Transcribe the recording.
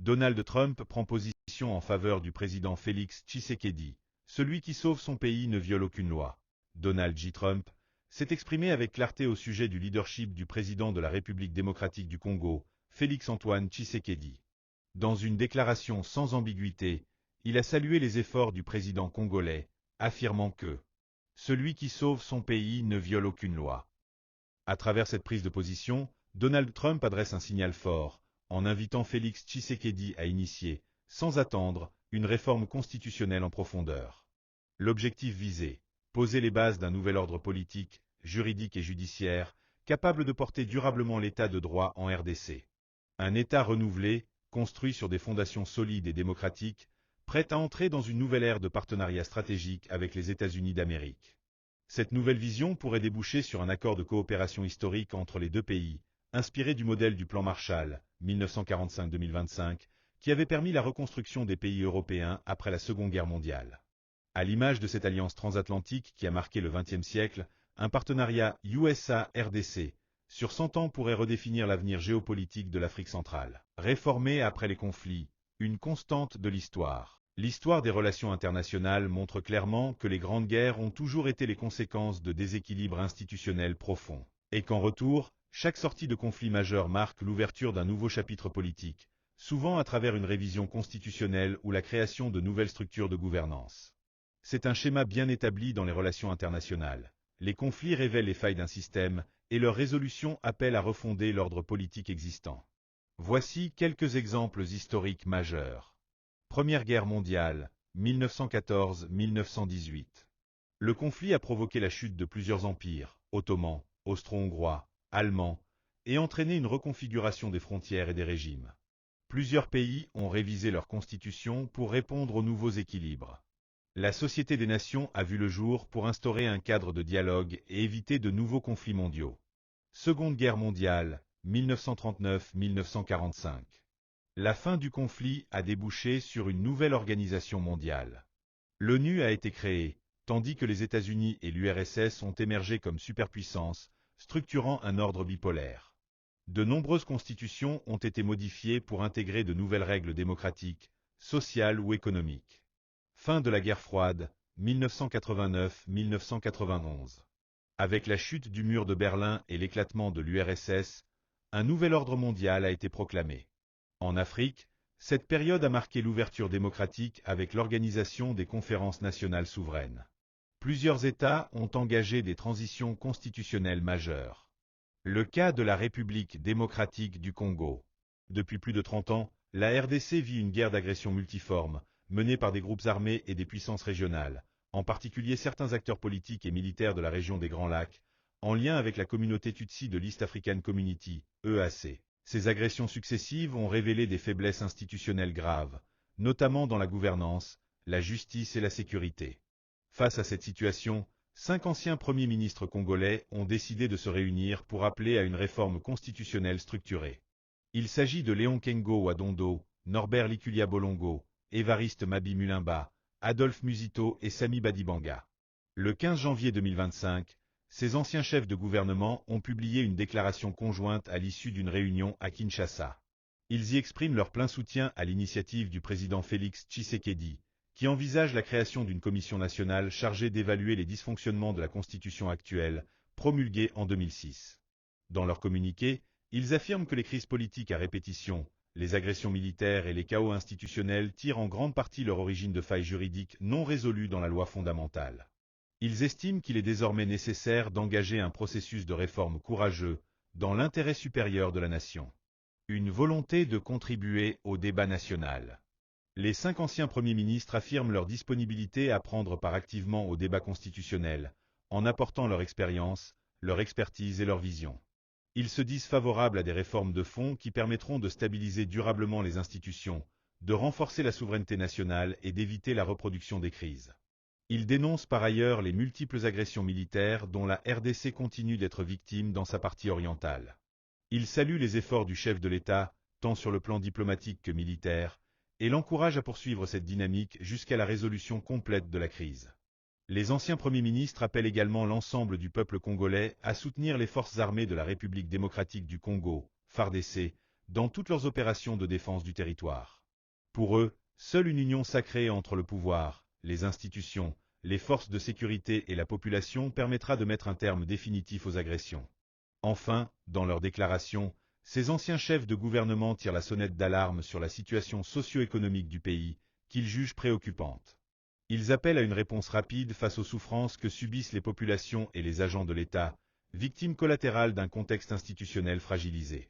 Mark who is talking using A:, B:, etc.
A: Donald Trump prend position en faveur du président Félix Tshisekedi. Celui qui sauve son pays ne viole aucune loi. Donald J. Trump s'est exprimé avec clarté au sujet du leadership du président de la République démocratique du Congo, Félix-Antoine Tshisekedi. Dans une déclaration sans ambiguïté, il a salué les efforts du président congolais, affirmant que « celui qui sauve son pays ne viole aucune loi ». À travers cette prise de position, Donald Trump adresse un signal fort, en invitant Félix Tshisekedi à initier, sans attendre, une réforme constitutionnelle en profondeur. L'objectif visé, poser les bases d'un nouvel ordre politique, juridique et judiciaire, capable de porter durablement l'état de droit en RDC. Un État renouvelé, construit sur des fondations solides et démocratiques, prêt à entrer dans une nouvelle ère de partenariat stratégique avec les États-Unis d'Amérique. Cette nouvelle vision pourrait déboucher sur un accord de coopération historique entre les deux pays, inspiré du modèle du plan Marshall, 1945-2025, qui avait permis la reconstruction des pays européens après la Seconde Guerre mondiale. À l'image de cette alliance transatlantique qui a marqué le XXe siècle, un partenariat USA-RDC, sur 100 ans pourrait redéfinir l'avenir géopolitique de l'Afrique centrale. Réformer après les conflits, une constante de l'histoire. L'histoire des relations internationales montre clairement que les grandes guerres ont toujours été les conséquences de déséquilibres institutionnels profonds, et qu'en retour, chaque sortie de conflit majeur marque l'ouverture d'un nouveau chapitre politique, souvent à travers une révision constitutionnelle ou la création de nouvelles structures de gouvernance. C'est un schéma bien établi dans les relations internationales. Les conflits révèlent les failles d'un système, et leur résolution appelle à refonder l'ordre politique existant. Voici quelques exemples historiques majeurs. Première Guerre mondiale, 1914-1918. Le conflit a provoqué la chute de plusieurs empires, ottomans, austro-hongrois, allemands, et entraîné une reconfiguration des frontières et des régimes. Plusieurs pays ont révisé leur constitution pour répondre aux nouveaux équilibres. La Société des Nations a vu le jour pour instaurer un cadre de dialogue et éviter de nouveaux conflits mondiaux. Seconde Guerre mondiale, 1939-1945. La fin du conflit a débouché sur une nouvelle organisation mondiale. L'ONU a été créée, tandis que les États-Unis et l'URSS ont émergé comme superpuissances, structurant un ordre bipolaire. De nombreuses constitutions ont été modifiées pour intégrer de nouvelles règles démocratiques, sociales ou économiques. Fin de la guerre froide, 1989-1991. Avec la chute du mur de Berlin et l'éclatement de l'URSS, un nouvel ordre mondial a été proclamé. En Afrique, cette période a marqué l'ouverture démocratique avec l'organisation des conférences nationales souveraines. Plusieurs États ont engagé des transitions constitutionnelles majeures. Le cas de la République démocratique du Congo. Depuis plus de 30 ans, la RDC vit une guerre d'agression multiforme, menée par des groupes armés et des puissances régionales, en particulier certains acteurs politiques et militaires de la région des Grands Lacs, en lien avec la communauté Tutsi de l'East African Community, EAC. Ces agressions successives ont révélé des faiblesses institutionnelles graves, notamment dans la gouvernance, la justice et la sécurité. Face à cette situation, 5 anciens premiers ministres congolais ont décidé de se réunir pour appeler à une réforme constitutionnelle structurée. Il s'agit de Léon Kengo Wadondo, Norbert Likulia Bolongo, Évariste Mabi Mulimba, Adolphe Musito et Sami Badibanga. Le 15 janvier 2025, ces anciens chefs de gouvernement ont publié une déclaration conjointe à l'issue d'une réunion à Kinshasa. Ils y expriment leur plein soutien à l'initiative du président Félix Tshisekedi, qui envisage la création d'une commission nationale chargée d'évaluer les dysfonctionnements de la Constitution actuelle, promulguée en 2006. Dans leur communiqué, ils affirment que les crises politiques à répétition, les agressions militaires et les chaos institutionnels tirent en grande partie leur origine de failles juridiques non résolues dans la loi fondamentale. Ils estiment qu'il est désormais nécessaire d'engager un processus de réforme courageux, dans l'intérêt supérieur de la nation. Une volonté de contribuer au débat national. Les 5 anciens premiers ministres affirment leur disponibilité à prendre part activement au débat constitutionnel, en apportant leur expérience, leur expertise et leur vision. Ils se disent favorables à des réformes de fond qui permettront de stabiliser durablement les institutions, de renforcer la souveraineté nationale et d'éviter la reproduction des crises. Ils dénoncent par ailleurs les multiples agressions militaires dont la RDC continue d'être victime dans sa partie orientale. Ils saluent les efforts du chef de l'État, tant sur le plan diplomatique que militaire, et l'encouragent à poursuivre cette dynamique jusqu'à la résolution complète de la crise. Les anciens premiers ministres appellent également l'ensemble du peuple congolais à soutenir les forces armées de la République démocratique du Congo, FARDC, dans toutes leurs opérations de défense du territoire. Pour eux, seule une union sacrée entre le pouvoir, les institutions, les forces de sécurité et la population permettra de mettre un terme définitif aux agressions. Enfin, dans leur déclaration, ces anciens chefs de gouvernement tirent la sonnette d'alarme sur la situation socio-économique du pays, qu'ils jugent préoccupante. Ils appellent à une réponse rapide face aux souffrances que subissent les populations et les agents de l'État, victimes collatérales d'un contexte institutionnel fragilisé.